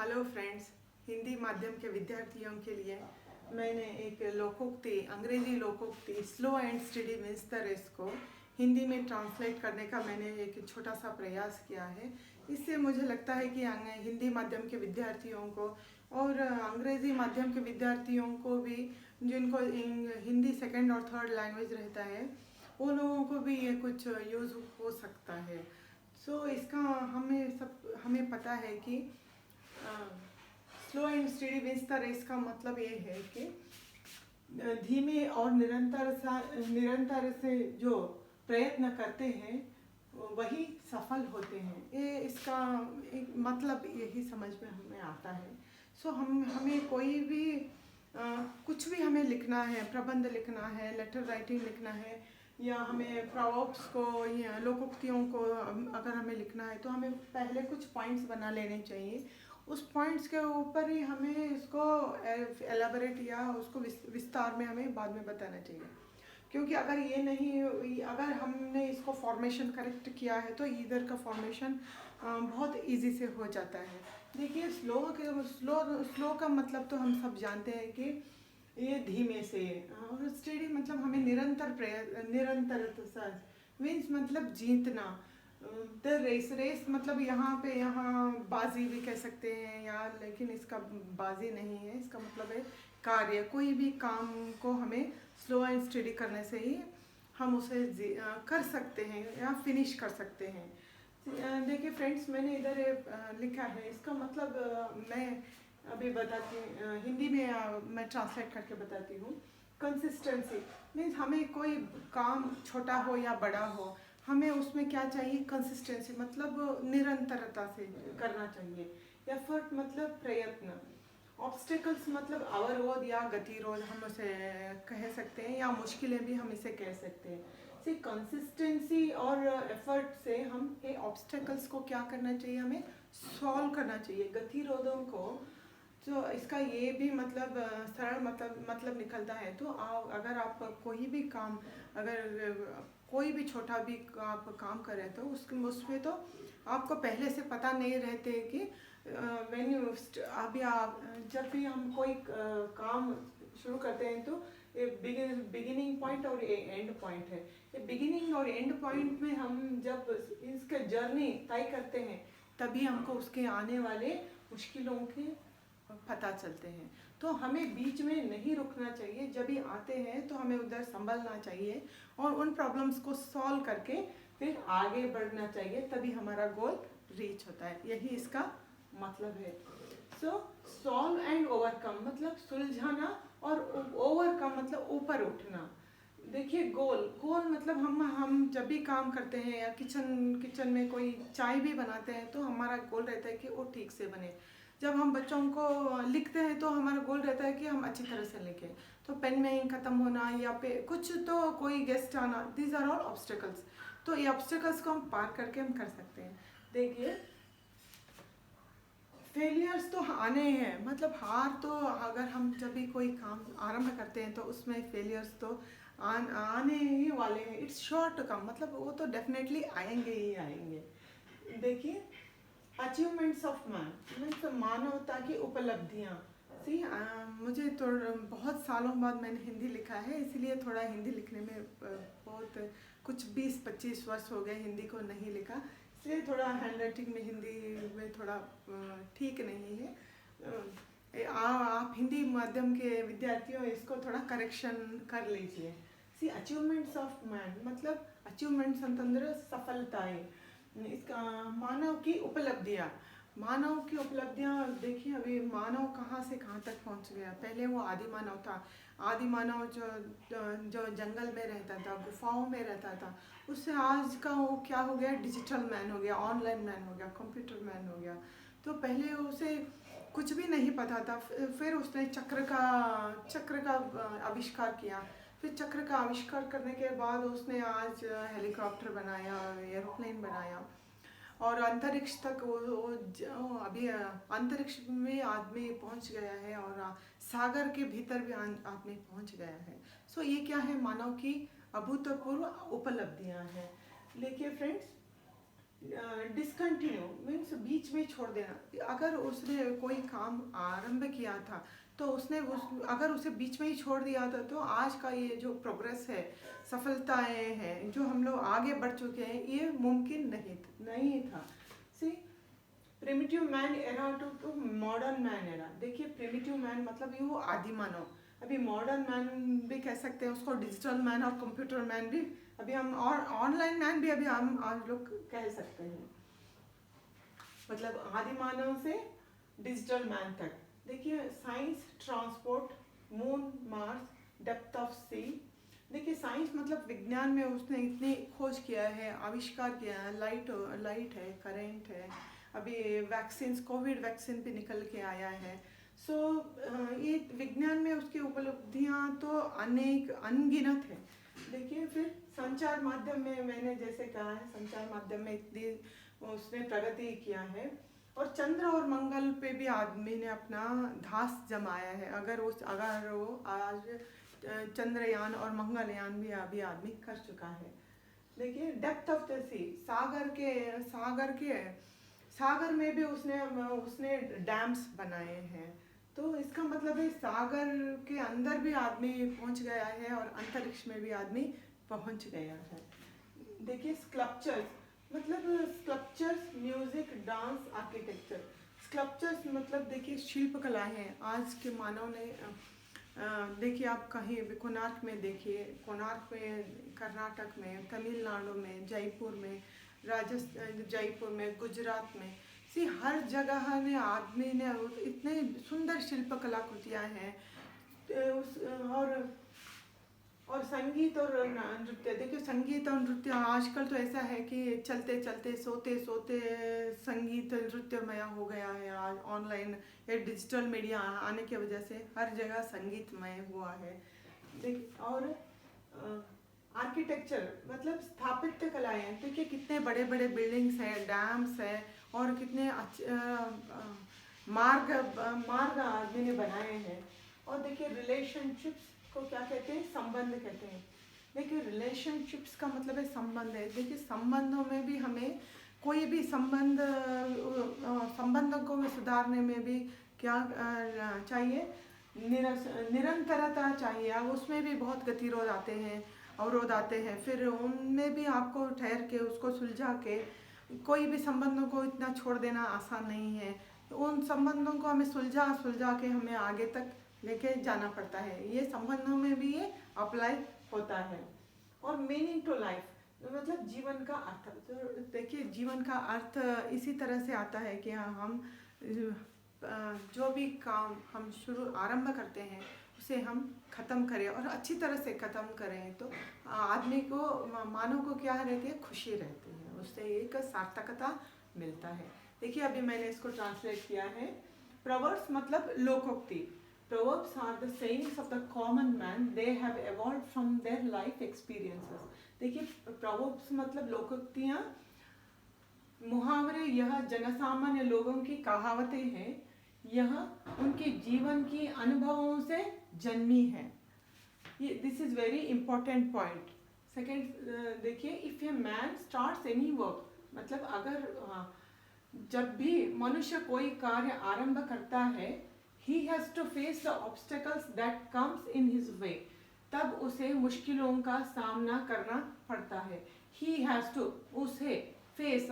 Hello friends, Hindi माध्यम के विद्यार्थियों के लिए मैंने एक लोकोक्ति, अंग्रेजी लोकोक्ति slow and steady wins the race को हिंदी में ट्रांसलेट करने का मैंने एक छोटा सा प्रयास किया है। इससे मुझे लगता है कि हिंदी माध्यम के विद्यार्थियों को और अंग्रेजी माध्यम के विद्यार्थियों को भी, जिनको हिंदी सेकंड और थर्ड लैंग्वेज रहता है, वो लोगों को भी ये कुछ यूज़ हो सकता है। इसका हमें पता है कि slow and steady wins the race का मतलब ये है कि धीमे और निरंतर से जो प्रयत्न करते हैं वही सफल होते हैं। ये इसका एक मतलब यही समझ में हमें आता है। हमें कोई भी कुछ भी हमें लिखना है, प्रबंध लिखना है, लेटर राइटिंग लिखना है, या हमें प्रोवर्ब्स को या लोकोक्तियों को अगर हमें लिखना है तो हमें पहले कुछ पॉइंट्स बना लेने चाहिए। उस पॉइंट्स के ऊपर ही हमें इसको एलाबोरेट या उसको विस्तार में हमें बाद में बताना चाहिए। क्योंकि अगर हमने इसको फॉर्मेशन करेक्ट किया है तो इधर का फॉर्मेशन बहुत इजी से हो जाता है। देखिए, स्लो का मतलब तो हम सब जानते हैं कि ये धीमे से, और स्टडी मतलब हमें निरंतरता मीन्स मतलब जीतना। द रेस मतलब यहाँ बाजी भी कह सकते हैं यार, लेकिन इसका बाजी नहीं है, इसका मतलब है कार्य। कोई भी काम को हमें स्लो एंड स्टडी करने से ही हम उसे कर सकते हैं या फिनिश कर सकते हैं। देखिए फ्रेंड्स, मैंने इधर लिखा है, इसका मतलब मैं अभी बताती हूँ, हिंदी में मैं ट्रांसलेट करके बताती हूँ। कंसिस्टेंसी मीन्स हमें कोई काम छोटा हो या बड़ा हो, हमें उसमें क्या चाहिए? कंसिस्टेंसी मतलब निरंतरता से करना चाहिए। एफर्ट मतलब प्रयत्न। ऑब्स्टेकल्स मतलब अवरोध या गतिरोध हम उसे कह सकते हैं, या मुश्किलें भी हम इसे कह सकते हैं। कंसिस्टेंसी और एफर्ट से हम ये ऑब्स्टेकल्स को क्या करना चाहिए? हमें सॉल्व करना चाहिए। गतिरोधों को, तो इसका ये भी मतलब सरल मतलब निकलता है। तो अगर आप कोई भी काम, अगर कोई भी छोटा भी आप काम कर रहे तो उसमें तो आपको पहले से पता नहीं रहते कि जब भी हम कोई काम शुरू करते हैं तो बिगिनिंग पॉइंट और एंड पॉइंट है। ये बिगिनिंग और एंड पॉइंट में हम जब इसका जर्नी तय करते हैं तभी हमको उसके आने वाले मुश्किलों के पता चलते हैं। तो हमें बीच में नहीं रुकना चाहिए। जब भी आते हैं तो हमें उधर संभलना चाहिए और उन प्रॉब्लम्स को सॉल्व करके फिर आगे बढ़ना चाहिए, तभी हमारा गोल रीच होता है। यही इसका मतलब है। सॉल्व एंड ओवरकम मतलब सुलझाना, और ओवरकम मतलब ऊपर उठना। देखिए, गोल मतलब हम जब भी काम करते हैं या किचन में कोई चाय भी बनाते हैं तो हमारा गोल रहता है कि वो ठीक से बने। जब हम बच्चों को लिखते हैं तो हमारा गोल रहता है कि हम अच्छी तरह से लिखें। तो पेन में इंक खत्म होना या कुछ तो कोई गेस्ट आना, दीज आर ऑल ऑब्स्टेकल्स। तो ये ऑब्स्टेकल्स को हम पार करके हम कर सकते हैं। देखिए, फेलियर्स तो आने हैं, मतलब हार तो अगर हम जब भी कोई काम आरंभ करते हैं तो उसमें फेलियर्स तो आने ही वाले हैं। इट्स श्योर टू कम, मतलब वो तो डेफिनेटली आएंगे ही आएंगे। देखिए, अचीवमेंट्स ऑफ मैन मीन्स मानवता की उपलब्धियाँ। मुझे तो बहुत सालों बाद मैंने हिंदी लिखा है, इसीलिए थोड़ा हिंदी लिखने में बहुत कुछ 20-25 वर्ष हो गए हिंदी को नहीं लिखा, इसलिए थोड़ा हैंड राइटिंग में हिंदी में थोड़ा ठीक नहीं है। आप हिंदी माध्यम के विद्यार्थियों इसको थोड़ा करेक्शन कर लीजिए। अचीवमेंट्स ऑफ मैन मतलब अचीवमेंट्स ಅಂತಂದ್ರೆ सफलताएं। इसका मानव की उपलब्धियाँ, देखिए अभी मानव कहाँ से कहाँ तक पहुँच गया। पहले वो आदि मानव था। आदि मानव जो जंगल में रहता था, गुफाओं में रहता था, उससे आज का वो क्या हो गया? डिजिटल मैन हो गया, ऑनलाइन मैन हो गया, कंप्यूटर मैन हो गया। तो पहले उसे कुछ भी नहीं पता था, फिर उसने चक्र का आविष्कार किया। फिर चक्र का आविष्कार करने के बाद उसने आज हेलीकॉप्टर बनाया, एरोप्लेन बनाया, और अंतरिक्ष तक अभी अंतरिक्ष में आदमी पहुंच गया है, और सागर के भीतर भी आदमी पहुंच गया है। ये क्या है? मानव की अभूतपूर्व उपलब्धियां हैं। देखिए फ्रेंड्स, डिसकंटिन्यू मीन्स बीच में छोड़ देना। अगर उसने कोई काम आरंभ किया था तो उसने अगर उसे बीच में ही छोड़ दिया था तो आज का ये जो प्रोग्रेस है, सफलताएं हैं, जो हम लोग आगे बढ़ चुके हैं, ये मुमकिन नहीं था। See primitive man era to modern man era. देखिए प्रिमिटिव मैन मतलब ये वो आदि मानव, अभी मॉडर्न मैन भी कह सकते हैं उसको, डिजिटल मैन और कंप्यूटर मैन भी अभी हम, और ऑनलाइन मैन भी अभी हम आज लोग कह सकते हैं। मतलब आदि मानव से डिजिटल मैन तक। देखिए science, transport, moon, Mars, depth of sea. देखिए साइंस मतलब विज्ञान में उसने इतनी खोज किया है, आविष्कार किया है, लाइट है, करंट है, अभी वैक्सीन, कोविड वैक्सीन भी निकल के आया है। सो ये विज्ञान में उसकी उपलब्धियां तो अनेक अनगिनत है। देखिए फिर संचार माध्यम में मैंने जैसे कहा है, संचार माध्यम में इतनी उसने प्रगति किया है। और चंद्र और मंगल पे भी आदमी ने अपना धास जमाया है। अगर वो आज चंद्रयान और मंगलयान भी अभी आदमी कर चुका है। देखिए डेप्थ ऑफ द सी, सागर में भी उसने डैम्स बनाए हैं। तो इसका मतलब है सागर के अंदर भी आदमी पहुंच गया है और अंतरिक्ष में भी आदमी पहुंच गया है। देखिए sculptures sculptures, music, dance, architecture. Sculptures मतलब देखिए शिल्पकला है। आज के मानव ने देखिए आप कहीं भी कोणार्क में देखिए, कोणार्क में, कर्नाटक में, तमिलनाडु में, जयपुर में, जयपुर में, गुजरात में, हर जगह ने आदमी ने इतने सुंदर शिल्प कलाकृतियाँ हैं। और संगीत और नृत्य। देखिए संगीत और नृत्य आजकल तो ऐसा है कि चलते चलते सोते सोते संगीत नृत्यमय हो गया है। आज ऑनलाइन या डिजिटल मीडिया आने की वजह से हर जगह संगीतमय हुआ है। और आर्किटेक्चर मतलब स्थापत्य कलाएं। देखिए कितने बड़े बड़े बिल्डिंग्स हैं, डैम्स हैं, और कितने मार्ग आदमी ने बनाए हैं। और देखिए रिलेशनशिप्स को क्या कहते हैं? संबंध कहते हैं। देखिए रिलेशनशिप्स का मतलब है संबंध है। देखिए संबंधों में भी हमें कोई भी संबंधों को में सुधारने में भी क्या चाहिए? निरंतरता चाहिए। अब उसमें भी बहुत गतिरोध आते हैं, अवरोध आते हैं। फिर उनमें भी आपको ठहर के उसको सुलझा के, कोई भी संबंधों को इतना छोड़ देना आसान नहीं है। उन संबंधों को हमें सुलझा के हमें आगे तक लेके जाना पड़ता है। ये संबंधों में भी ये अप्लाई होता है। और मीनिंग टू लाइफ मतलब जीवन का अर्थ। तो देखिए जीवन का अर्थ इसी तरह से आता है कि हम जो भी काम हम आरंभ करते हैं उसे हम ख़त्म करें और अच्छी तरह से ख़त्म करें, तो आदमी को, मानव को क्या रहती है? खुशी रहती है, उससे एक सार्थकता मिलता है। देखिए अभी मैंने इसको ट्रांसलेट किया है। प्रोवर्ब्स मतलब लोकोक्ति। Proverbs are the sayings of the common man. They have evolved from their life experiences. देखिए proverbs मतलब लोकोक्तियाँ, मुहावरे, यह जनसामान्य लोगों की कहावतें हैं। यह उनके जीवन की अनुभवों से जन्मी है। ये this is very important point. Second देखिए, if a man starts any work मतलब अगर जब भी मनुष्य कोई कार्य आरंभ करता है, he has to face the obstacles that comes in his way. तब उसे मुश्किलों का सामना करना पड़ता है। he has to, उसे फेस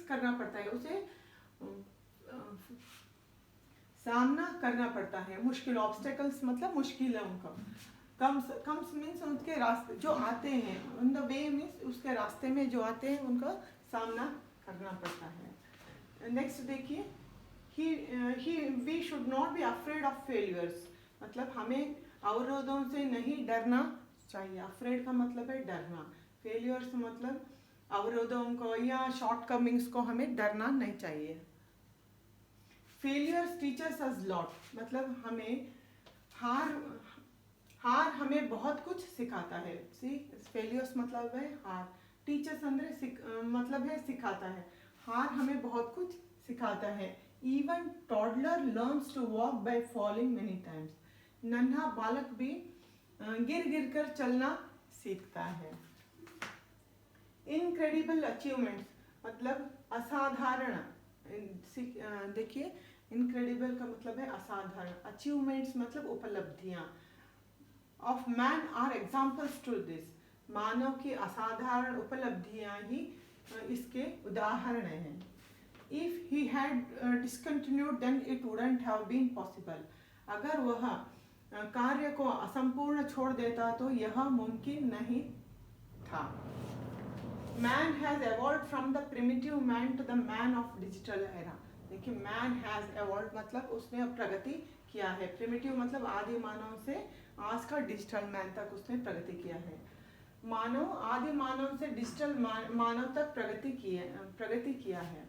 करना पड़ता है, उसे सामना करना पड़ता है। मुश्किल, ऑब्स्टेकल्स मतलब मुश्किलों का। कम्स मीन्स उसके रास्ते जो आते हैं, ऑन द वे मीन्स उसके रास्ते में जो आते हैं उनका सामना करना पड़ता है। नेक्स्ट देखिए, we should not be afraid of failures मतलब हमें अवरोधों से नहीं डरना चाहिए। अफ्रेड का मतलब है डरना, फेलियर्स मतलब अवरोधों को या शॉर्टकमिंग्स को हमें डरना नहीं चाहिए। फेलियर्स टीचर्स अस लॉट मतलब हमें हार हमें बहुत कुछ सिखाता है। फेलियर्स मतलब है हार, टीचर्स मतलब है सिखाता है। हार हमें बहुत कुछ सिखाता है। Even toddler learns to walk by falling many times. नन्हा बालक भी गिर कर चलना सीखता है। Incredible achievements मतलब असाधारण। देखिए इनक्रेडिबल का मतलब है असाधारण, अचीवमेंट्स मतलब उपलब्धियां, of man are examples to this, मानव की असाधारण उपलब्धियां ही इसके उदाहरण हैं। If he had discontinued then it wouldn't have been possible, अगर वह कार्य को असंपूर्ण छोड़ देता तो यह मुमकिन नहीं था। Man has evolved from the primitive man to the man of digital era. देखिए मैन हैज evolved मतलब उसने प्रगति किया है, प्रिमिटिव मतलब आदि मानव से आज का डिजिटल मैन तक उसने प्रगति किया है। मानव आदि मानव से डिजिटल मानव तक प्रगति किया है।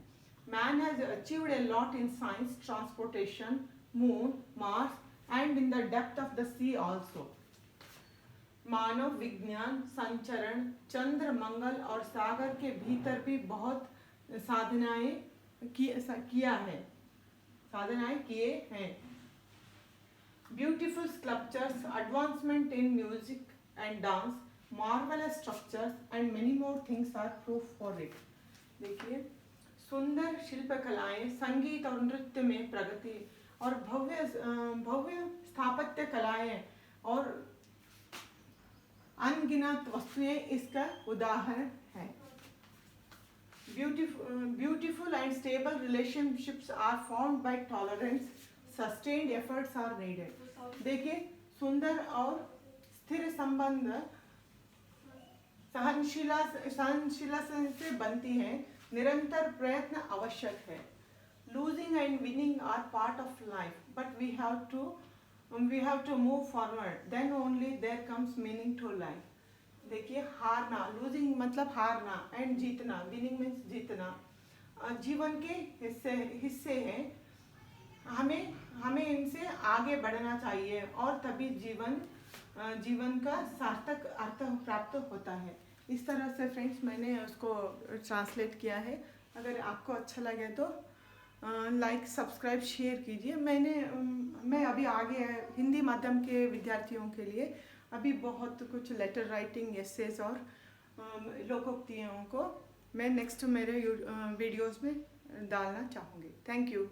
Man has achieved a lot in science, transportation, moon, Mars and in the depth of the sea also. मानव विज्ञान, संचरण, चंद्र, मंगल और सागर के भीतर भी बहुत साधनाएं किए हैं। Beautiful sculptures, advancement in music and dance, marvellous structures and many more things are proof for it. देखिए सुंदर शिल्पकलाएं, संगीत और नृत्य में प्रगति और भव्य स्थापत्य कलाएं और अनगिनत वस्तुएं इसका उदाहरण है। Beautiful and stable relationships are formed by tolerance, sustained efforts are needed। देखिए सुंदर और स्थिर संबंध सहनशीलता से बनती है, निरंतर प्रयत्न आवश्यक है। Losing and winning are part of life, but we have to move forward, then only there comes meaning to life। देखिए हारना, लूजिंग मतलब हारना, एंड जीतना, विनिंग मीन्स जीतना, जीवन के हिस्से हैं। हमें इनसे आगे बढ़ना चाहिए और तभी जीवन का सार्थक अर्थ प्राप्त होता है। इस तरह से फ्रेंड्स मैंने उसको ट्रांसलेट किया है। अगर आपको अच्छा लगे तो लाइक, सब्सक्राइब, शेयर कीजिए। मैं अभी आगे हिंदी माध्यम के विद्यार्थियों के लिए अभी बहुत कुछ लेटर राइटिंग, एसेस और लोकोक्तियों को मैं नेक्स्ट मेरे वीडियोस में डालना चाहूँगी। Thank you.